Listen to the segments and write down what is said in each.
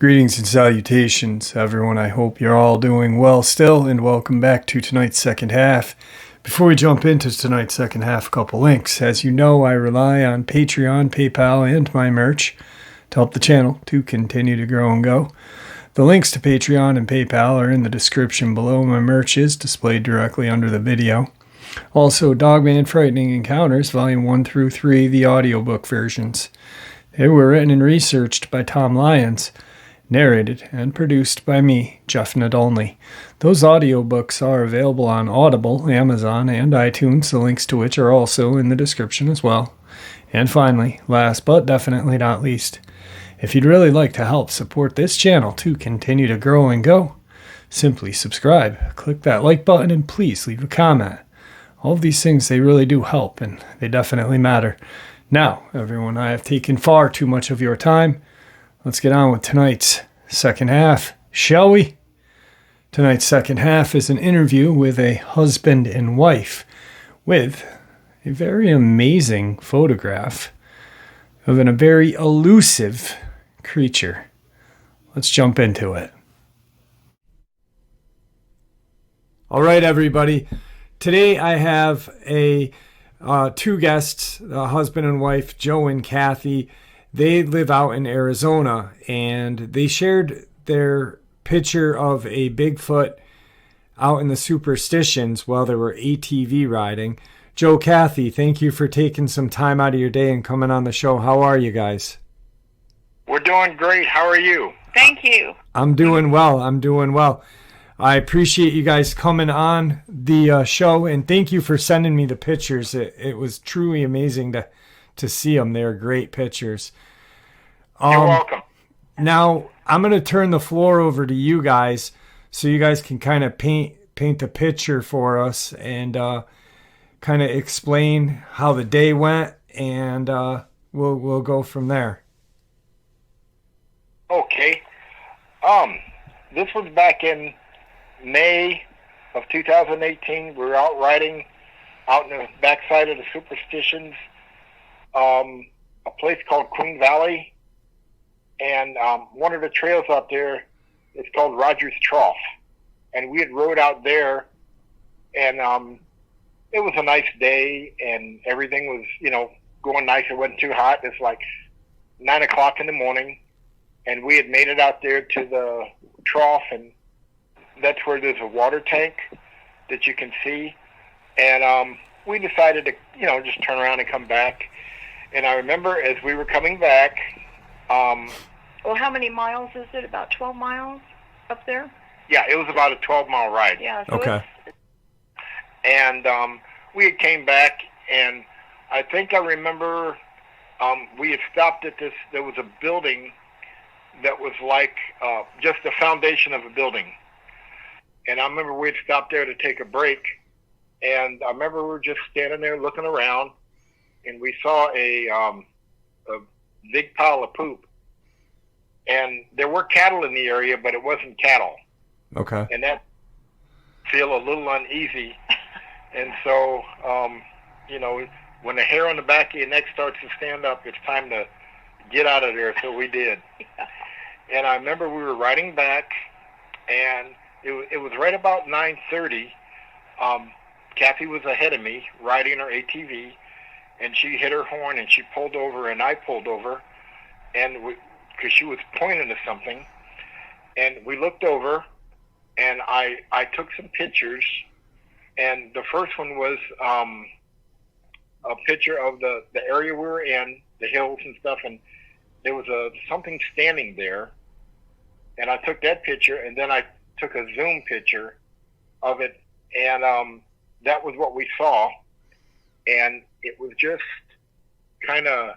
Greetings and salutations, everyone. I hope you're all doing well still, and welcome back to tonight's second half. Before we jump into tonight's second half, a couple links. As you know, I rely on Patreon, PayPal, and my merch to help the channel to continue to grow and go. The links to Patreon and PayPal are in the description below. My merch is displayed directly under the video. Also, Dogman Frightening Encounters, Volume 1 through 3, the audiobook versions. They were written and researched by Tom Lyons, narrated and produced by me, Jeff Nadolny. Those audiobooks are available on Audible, Amazon, and iTunes, the links to which are also in the description as well. And finally, last but definitely not least, if you'd really like to help support this channel to continue to grow and go, simply subscribe, click that like button, and please leave a comment. All of these things, they really do help, and they definitely matter. Now, everyone, I have taken far too much of your time. Let's get on with tonight's second half, shall we? Tonight's second half is an interview with a husband and wife with a very amazing photograph of a very elusive creature. Let's jump into it. All right, everybody. Today I have two guests, a husband and wife, Joe and Kathy. They live out in Arizona, and they shared their picture of a Bigfoot out in the superstitions while they were ATV riding. Joe, Kathy, thank you for taking some time out of your day and coming on the show. How are you guys? We're doing great. How are you? Thank you. I'm doing well. I appreciate you guys coming on the show, and thank you for sending me the pictures. It was truly amazing to see them. They're great pictures. You're welcome. Now, I'm going to turn the floor over to you guys so you guys can kind of paint the picture for us and kind of explain how the day went, and we'll go from there. Okay. This was back in May of 2018. We were out riding out in the backside of the superstitions, a place called Queen Valley, and one of the trails out there is called Rogers Trough, and we had rode out there, and it was a nice day, and everything was going nice. It wasn't too hot. It's like 9 o'clock in the morning, and we had made it out there to the trough, and that's where there's a water tank that you can see, and we decided to just turn around and come back. And I remember as we were coming back, well, how many miles is it? About 12 miles up there? Yeah, it was about a 12-mile ride. Yeah. So okay. And we had came back, and I think I remember we had stopped at this. There was a building that was like just the foundation of a building. And I remember we had stopped there to take a break, and I remember we were just standing there looking around, and we saw a big pile of poop. And there were cattle in the area, but it wasn't cattle. Okay. And that feel a little uneasy. And so, when the hair on the back of your neck starts to stand up, it's time to get out of there. So we did. Yeah. And I remember we were riding back, and it was right about 9:30. Kathy was ahead of me riding her ATV, and she hit her horn, and she pulled over, and I pulled over, and because she was pointing to something, and we looked over, and I took some pictures, and the first one was a picture of the area we were in, the hills and stuff, and there was something standing there, and I took that picture, and then I took a zoom picture of it, and that was what we saw, and it was just kind of,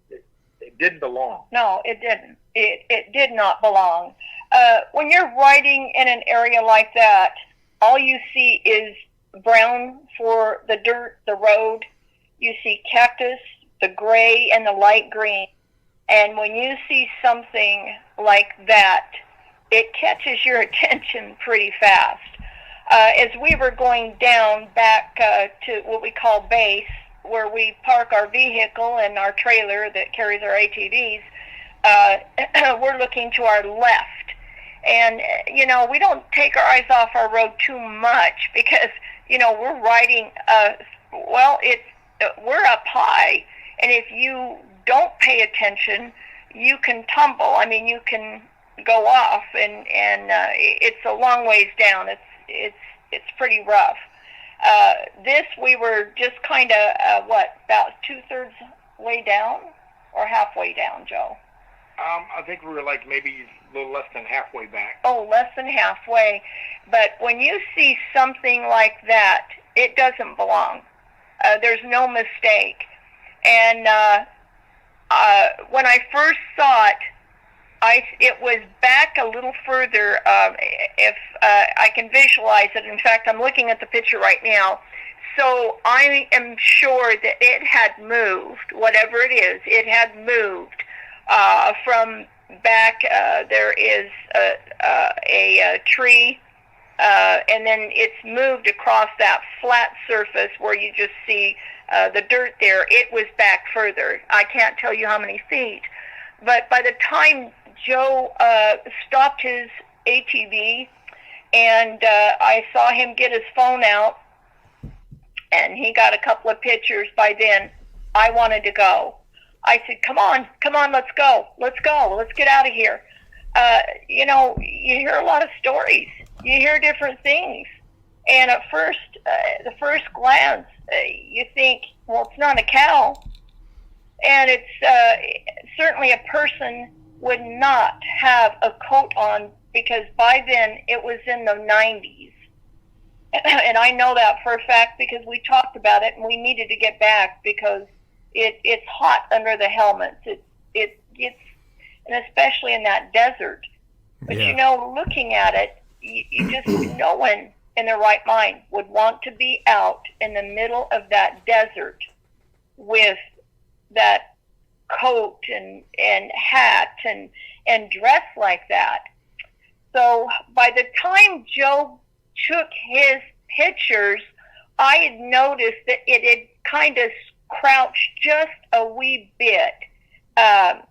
it didn't belong. No, it didn't. It did not belong. When you're riding in an area like that, all you see is brown for the dirt, the road. You see cactus, the gray and the light green. And when you see something like that, it catches your attention pretty fast. As we were going down back to what we call base, where we park our vehicle and our trailer that carries our ATVs, we're looking to our left. And, we don't take our eyes off our road too much because, we're riding, we're up high. And if you don't pay attention, you can tumble. I mean, you can go off, and it's a long ways down. It's pretty rough. This, we were just kind of, about 2/3 way down or halfway down, Joe? I think we were like maybe a little less than halfway back. Oh, less than halfway. But when you see something like that, it doesn't belong. There's no mistake. And when I first saw it, it was back a little further. If I can visualize it. In fact, I'm looking at the picture right now. So I am sure that it had moved, whatever it is, it had moved from back. There is a tree, and then it's moved across that flat surface where you just see the dirt there. It was back further. I can't tell you how many feet. But by the time Joe stopped his ATV, and I saw him get his phone out, and he got a couple of pictures. By then, I wanted to go. I said, come on, let's go, let's get out of here. You hear a lot of stories. You hear different things. And at first, the first glance, you think, well, it's not a cow. And it's certainly a person would not have a coat on, because by then it was in the 90s. And I know that for a fact because we talked about it, and we needed to get back because it's hot under the helmets. It's and especially in that desert. But looking at it, you just, no one in their right mind would want to be out in the middle of that desert with that coat and hat and dress like that. So by the time Joe took his pictures, I had noticed that it had kind of crouched just a wee bit, kind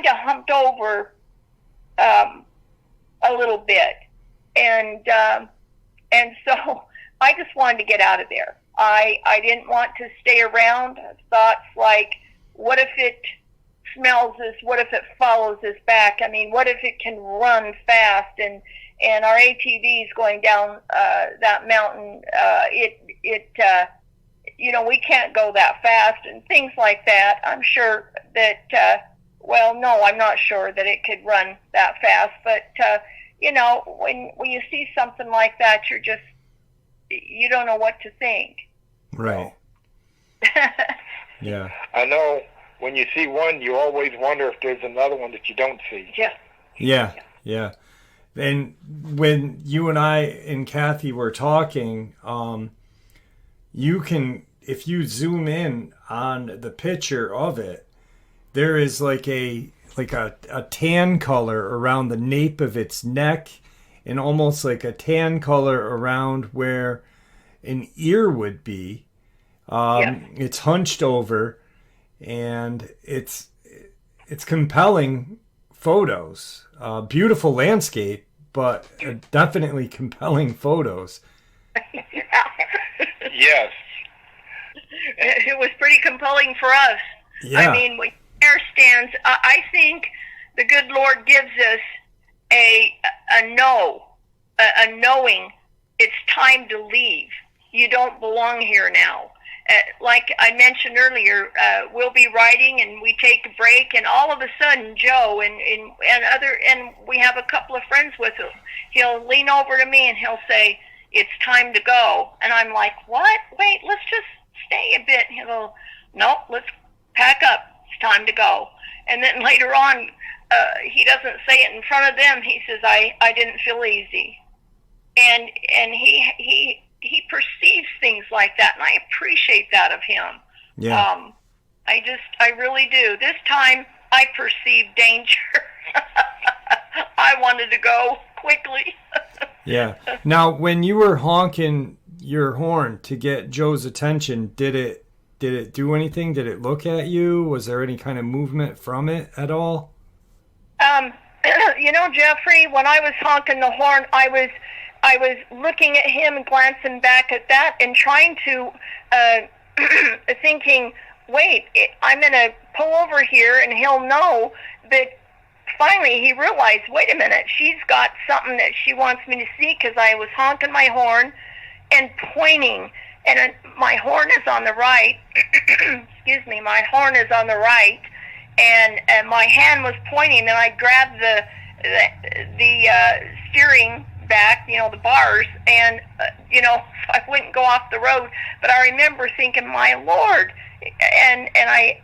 of humped over a little bit, and so I just wanted to get out of there. I didn't want to stay around. Thoughts like, what if it smells us? What if it follows us back? I mean, what if it can run fast and our ATV's going down that mountain? We can't go that fast, and things like that. I'm sure that, no, I'm not sure that it could run that fast, but, when you see something like that, you don't know what to think. Right. Yeah. I know when you see one, you always wonder if there's another one that you don't see. Yeah. And when you and I and Kathy were talking, you can, if you zoom in on the picture of it, there is like a tan color around the nape of its neck, and almost like a tan color around where an ear would be. It's hunched over, and it's compelling photos. Beautiful landscape, but definitely compelling photos. Yes. It was pretty compelling for us. Yeah. I mean, when air stands, I think the good Lord gives us a knowing it's time to leave. You don't belong here now. Like I mentioned earlier, we'll be riding and we take a break, and all of a sudden Joe and we have a couple of friends with him. He'll lean over to me and he'll say, "It's time to go." And I'm like, "What? Wait, let's just stay a bit." He'll go, "Nope, let's pack up. It's time to go." And then later on, he doesn't say it in front of them. He says, I didn't feel easy. And he perceives things like that, and I appreciate that of him. Yeah. I really do. This time, I perceive danger. I wanted to go quickly. Yeah. Now, when you were honking your horn to get Joe's attention, did it do anything? Did it look at you? Was there any kind of movement from it at all? Jeffrey, when I was honking the horn, I was looking at him and glancing back at that and trying to, thinking, wait, I'm going to pull over here and he'll know. But finally he realized, wait a minute, she's got something that she wants me to see, because I was honking my horn and pointing. And my horn is on the right. Excuse me, my horn is on the right. And my hand was pointing, and I grabbed the steering back, the bars, and so I wouldn't go off the road. But I remember thinking, my Lord, and I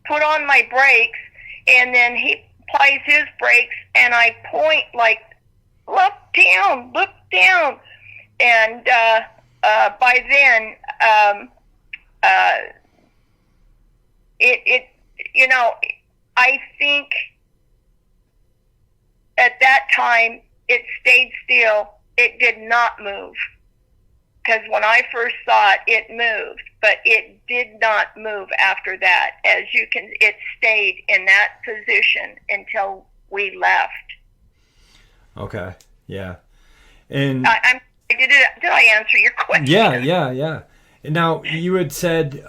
put on my brakes, and then he applies his brakes, and I point like, look down, and by then I think at that time it stayed still. It did not move, because when I first saw it, it moved, but it did not move after that. It stayed in that position until we left. Okay. Yeah. And did I answer your question? Yeah. And now, you had said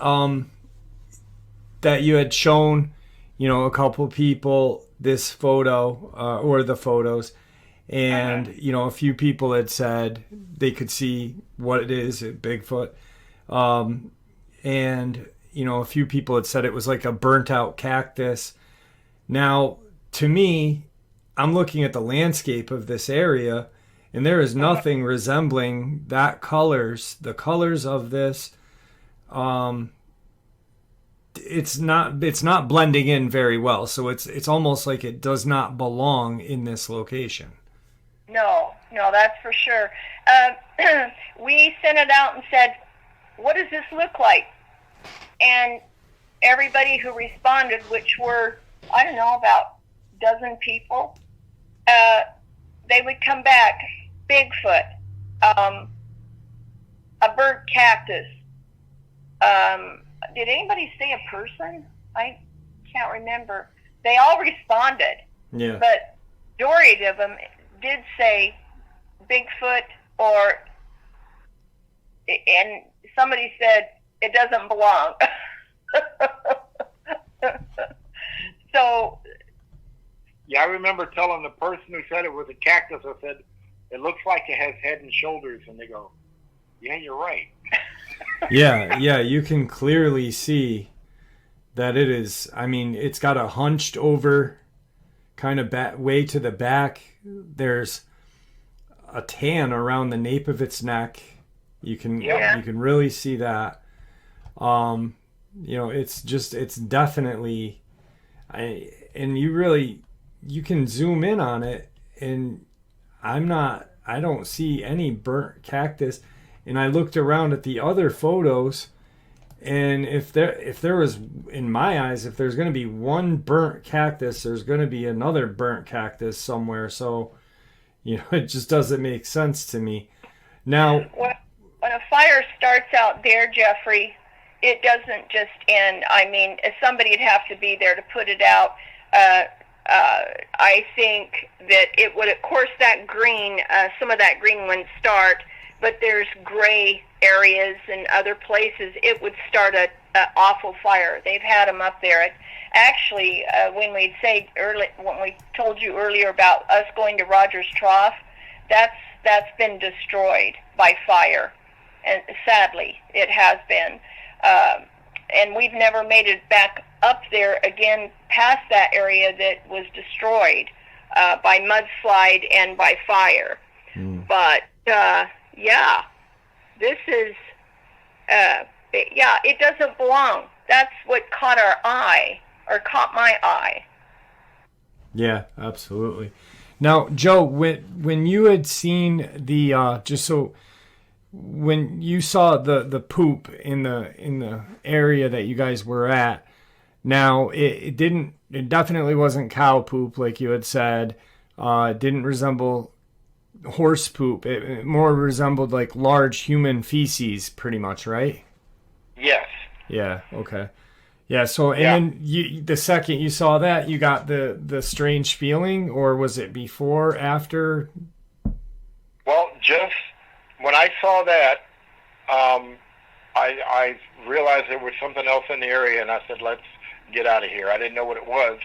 that you had shown, a couple people this photo or the photos, and a few people had said they could see what it is at Bigfoot, and a few people had said it was like a burnt out cactus. Now, to me, I'm looking at the landscape of this area, and there is nothing resembling the colors of this. It's not blending in very well, so it's almost like it does not belong in this location. No, that's for sure. We sent it out and said, what does this look like? And everybody who responded, which were, I don't know, about a dozen people, they would come back, Bigfoot, a burnt cactus. Did anybody say a person? I can't remember. They all responded. Yeah. But majority of them did say Bigfoot, and somebody said it doesn't belong. So. Yeah, I remember telling the person who said it was a cactus, I said, it looks like it has head and shoulders, and they go, yeah, you're right. Yeah, you can clearly see that it is. I mean, it's got a hunched over kind of way to the back. There's a tan around the nape of its neck. You can really see that. It's definitely, and you can zoom in on it, and I don't see any burnt cactus. And I looked around at the other photos, and if there was, in my eyes, if there's going to be one burnt cactus, there's going to be another burnt cactus somewhere. So, it just doesn't make sense to me. Now, when a fire starts out there, Jeffrey, it doesn't just end. I mean, somebody'd have to be there to put it out. I think that it would, of course, that green, some of that green wouldn't start, but there's gray areas and other places. It would start an awful fire. They've had them up there. Actually, when we told you earlier about us going to Rogers Trough, that's been destroyed by fire, and sadly, it has been. And we've never made it back up there again past that area that was destroyed by mudslide and by fire. But this is it doesn't belong. That's what caught our eye, or caught my eye. Yeah, absolutely. Now, Joe, when you had seen the when you saw the poop in the area that you guys were at, now it definitely wasn't cow poop like you had said, didn't resemble horse poop. It more resembled like large human feces, pretty much, right? Yes. Yeah. Okay. Yeah. So, and Yeah. then the second you saw that, you got the strange feeling, or was it before, after? Well, just when I saw that, I realized there was something else in the area, and I said, let's get out of here. I didn't know what it was.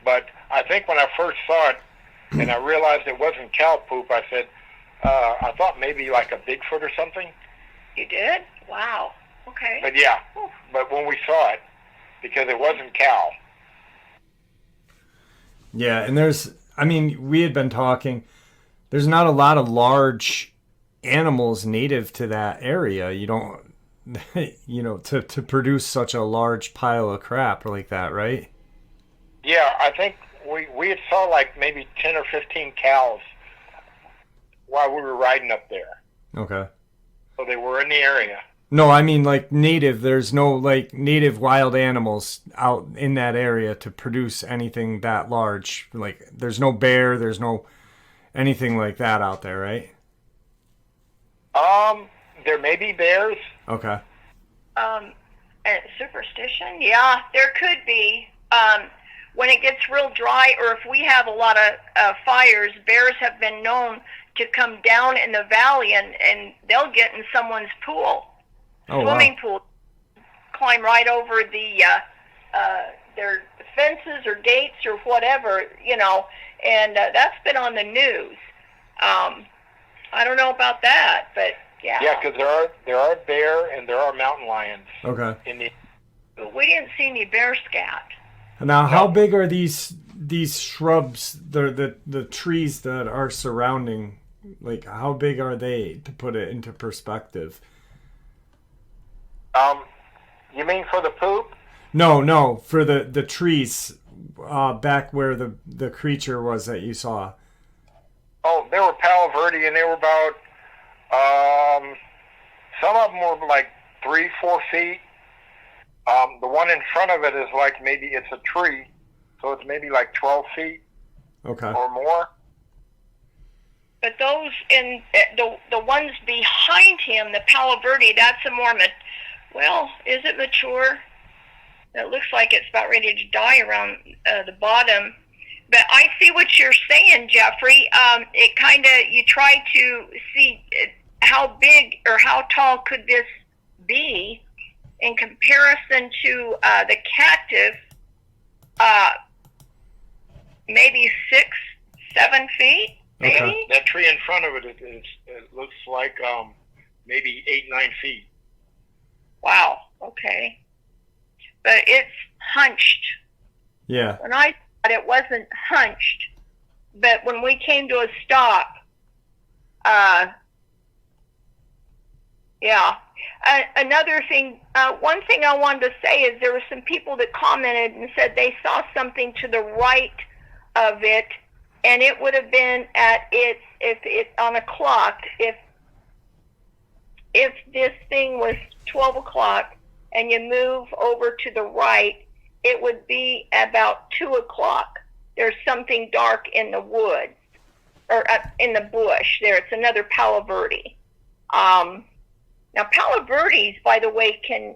But I think when I first saw it, and I realized it wasn't cow poop, I said, I thought maybe like a Bigfoot or something. You did? Wow. Okay. But yeah, but when we saw it, because it wasn't cow. Yeah, and we had been talking, there's not a lot of large animals native to that area. You don't, to produce such a large pile of crap like that, right? Yeah, I think we had saw like maybe 10 or 15 cows while we were riding up there. Okay. So they were in the area. No, I mean like native. There's no like native wild animals out in that area to produce anything that large. Like there's no bear, there's no anything like that out there, right? There may be bears. Okay. And superstition? Yeah, there could be. When it gets real dry, or if we have a lot of fires, bears have been known to come down in the valley, and they'll get in someone's pool, swimming pool, climb right over their fences or gates or whatever, and that's been on the news. I don't know about that, but yeah. Yeah, because there are bear and there are mountain lions. Okay. But we didn't see any bear scat. Now, how big are these shrubs, the trees that are surrounding? Like, how big are they, to put it into perspective? You mean for the poop? No, for the trees back where the creature was that you saw. Oh, they were Palo Verde, and they were about, some of them were like 3-4 feet. The one in front of it is like maybe it's a tree, so it's maybe like 12 feet or more. But those in the ones behind him, the Palo Verde, that's a more, is it mature? It looks like it's about ready to die around the bottom. But I see what you're saying, Jeffrey. It kind of, you try to see how big or how tall could this be in comparison to the cactus, maybe 6-7 feet, maybe? Okay. That tree in front of it looks like maybe 8-9 feet. Wow, okay. But it's hunched. Yeah. When I thought it wasn't hunched, but when we came to a stop, yeah. Another thing, one thing I wanted to say is there were some people that commented and said they saw something to the right of it, and it would have been if it on a clock, if this thing was 12 o'clock and you move over to the right, it would be about 2 o'clock. There's something dark in the woods, or in the bush there. It's another Palo Verde. Now, Palo Verdes, by the way, can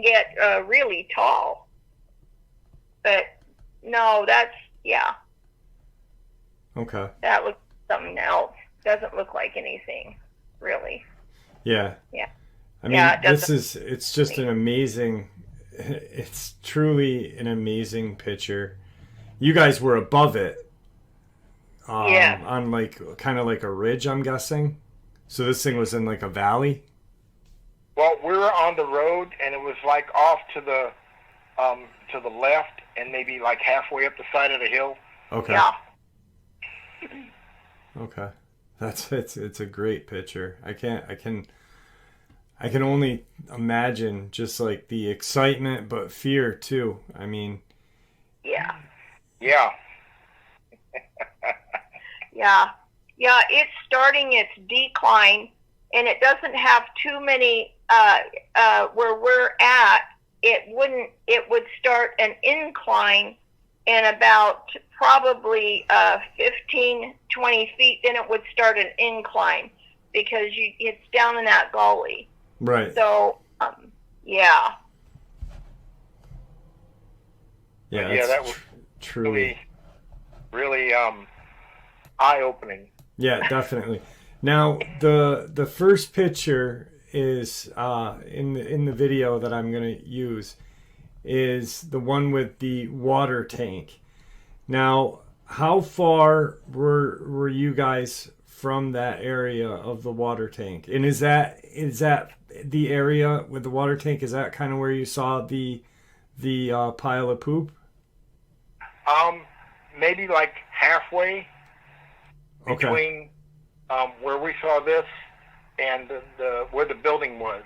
get really tall. But, no, yeah. Okay. That looks like something else. Doesn't look like anything, really. Yeah. Yeah. I mean, it's just an amazing, it's truly an amazing picture. You guys were above it. On like, kind of like a ridge, I'm guessing. So this thing was in like a valley? Well, we were on the road, and it was like off to the left, and maybe like halfway up the side of the hill. Okay. Yeah. Okay. It's a great picture. I can only imagine just like the excitement, but fear too. I mean. Yeah. Yeah. Yeah. Yeah, it's starting its decline, and it doesn't have too many, where we're at, it would start an incline in about probably 15, 20 feet, then it would start an incline because it's down in that gully. Right. So, yeah. Yeah, that was truly really eye-opening. Yeah, definitely. Now, the first picture is in the video that I'm going to use is the one with the water tank. Now, how far were you guys from that area of the water tank? And is that the area with the water tank? Is that kind of where you saw the pile of poop? Maybe like halfway between where we saw this and the where the building was.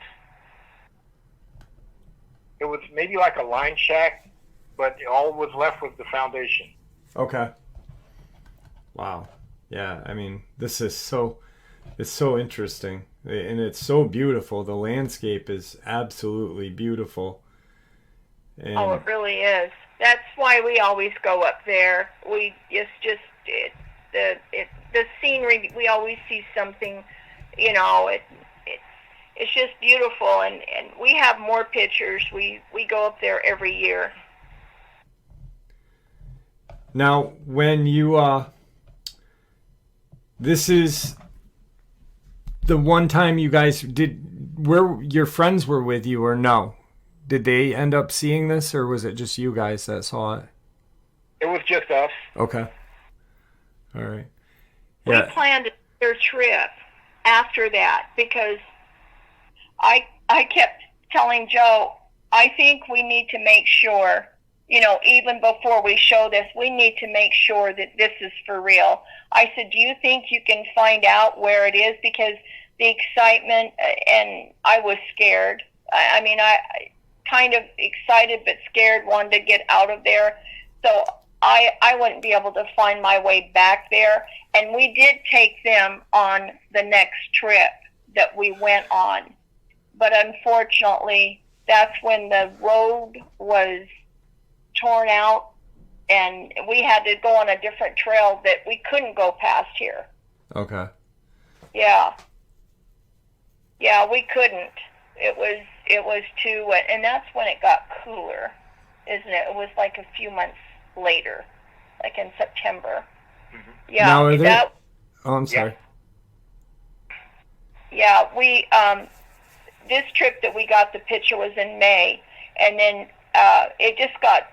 It was maybe like a line shack, but all was left was the foundation. Okay. Wow. Yeah, I mean, this is it's so interesting, and it's so beautiful. The landscape is absolutely beautiful. And Oh, it really is. That's why we always go up there. The scenery. We always see something. It's just beautiful, and we have more pictures. We go up there every year. now, when you this is the one time you guys where your friends were with you, or no? Did they end up seeing this, or was it just you guys that saw it? It was just us. Okay. All right. We Yeah. planned their trip after that because I kept telling Joe, I think we need to make sure, even before we show this, we need to make sure that this is for real. I said, do you think you can find out where it is? Because the excitement, and I was scared. I mean, I kind of excited but scared, wanted to get out of there. So I wouldn't be able to find my way back there. And we did take them on the next trip that we went on. But unfortunately, that's when the road was torn out, and we had to go on a different trail that we couldn't go past here. Okay. Yeah, we couldn't. It was too wet, and that's when it got cooler, isn't it? It was like a few months later, like in September. Mm-hmm. Yeah. Now, are they... Oh, I'm sorry. Yeah, we this trip that we got the picture was in May, and then it just got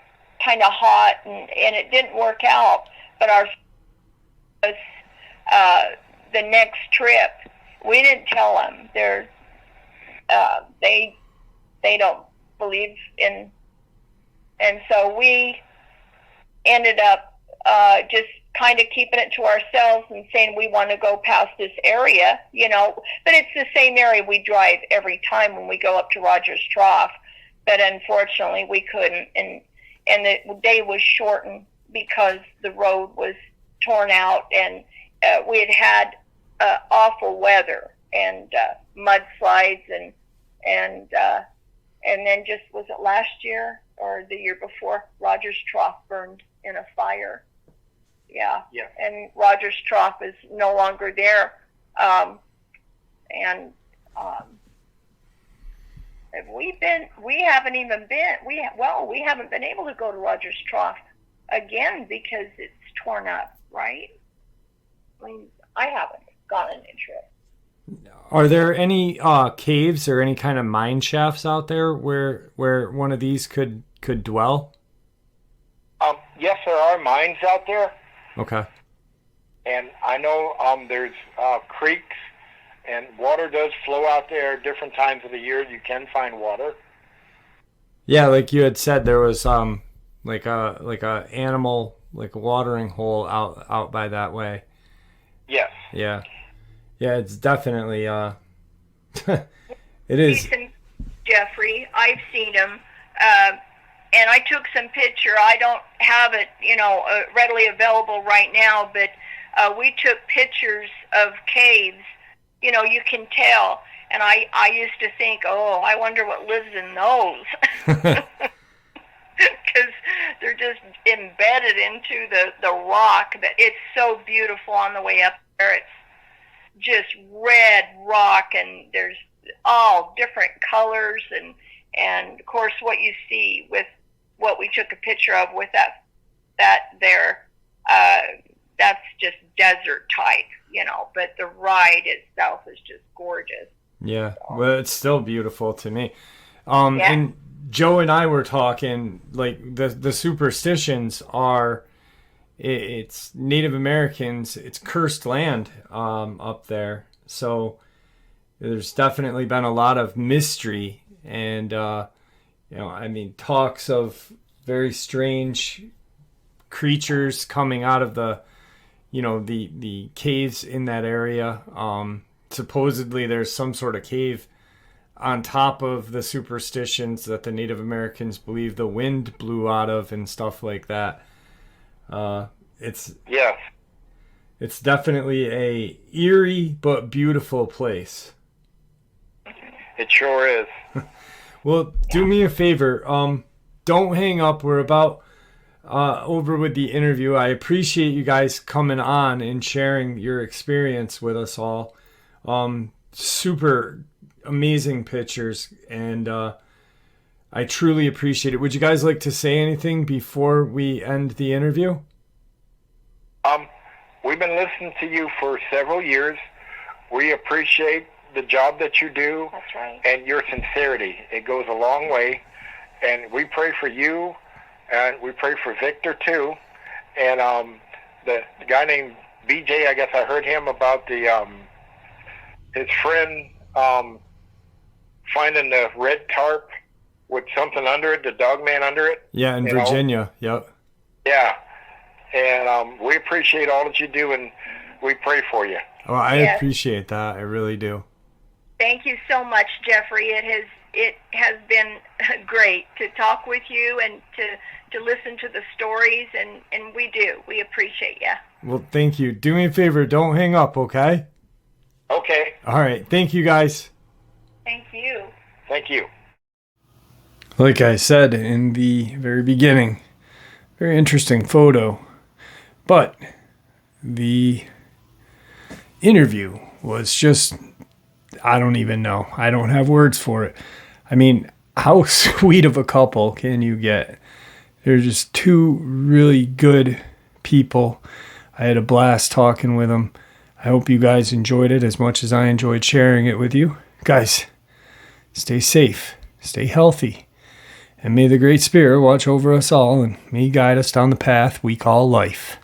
kind of hot, and it didn't work out. But the next trip, we didn't tell them. They don't believe in, and so we ended up just kind of keeping it to ourselves and saying we want to go past this area, but it's the same area we drive every time when we go up to Rogers Trough. But unfortunately we couldn't, and the day was shortened because the road was torn out, and we had awful weather and mudslides, and then just, was it last year or the year before, Rogers Trough burned in a fire. Yeah. And Rogers Trough is no longer there. We haven't even been, we haven't been able to go to Rogers Trough again because it's torn up, right? I mean, I haven't gone on a trip. Are there any caves or any kind of mine shafts out there where one of these could dwell? Yes, there are mines out there. Okay. And I know there's creeks, and water does flow out there at different times of the year. You can find water. Yeah, like you had said, there was like a animal, like a watering hole out by that way. Yes. Yeah, it's definitely it is. Jeffrey, I've seen them. And I took some picture. I don't have it, readily available right now, but we took pictures of caves. You can tell. And I used to think, oh, I wonder what lives in those. because they're just embedded into the rock. But it's so beautiful on the way up there. It's just red rock, and there's all different colors, and of course what you see with what we took a picture of with that there, that's just desert type, but the ride itself is just gorgeous. Yeah, well, it's still beautiful to me. And Joe and I were talking, like, the superstitions are, it's Native Americans, it's cursed land up there. So there's definitely been a lot of mystery and, talks of very strange creatures coming out of the caves in that area. Supposedly there's some sort of cave on top of the superstitions that the Native Americans believe the wind blew out of and stuff like that. It's definitely a eerie but beautiful place. It sure is. Well, do me a favor. Don't hang up. We're about over with the interview. I appreciate you guys coming on and sharing your experience with us all. Super amazing pictures, and I truly appreciate it. Would you guys like to say anything before we end the interview? We've been listening to you for several years. We appreciate the job that you do. That's right. And your sincerity. It goes a long way. And we pray for you, and we pray for Victor too. And the guy named BJ, I guess I heard him about his friend finding the red tarp with something under it, the Dogman under it. Yeah, in Virginia. Yep. Yeah. And we appreciate all that you do, and we pray for you. Oh, I appreciate that. I really do. Thank you so much, Jeffrey. It has been great to talk with you and to listen to the stories, and we appreciate you. Well, thank you. Do me a favor, don't hang up, okay? Okay. All right. Thank you, guys. Thank you. Thank you. Like I said in the very beginning, very interesting photo. But the interview was just, I don't even know. I don't have words for it. I mean, how sweet of a couple can you get? They're just two really good people. I had a blast talking with them. I hope you guys enjoyed it as much as I enjoyed sharing it with you. Guys, stay safe, stay healthy, and may the Great Spirit watch over us all and may guide us down the path we call life.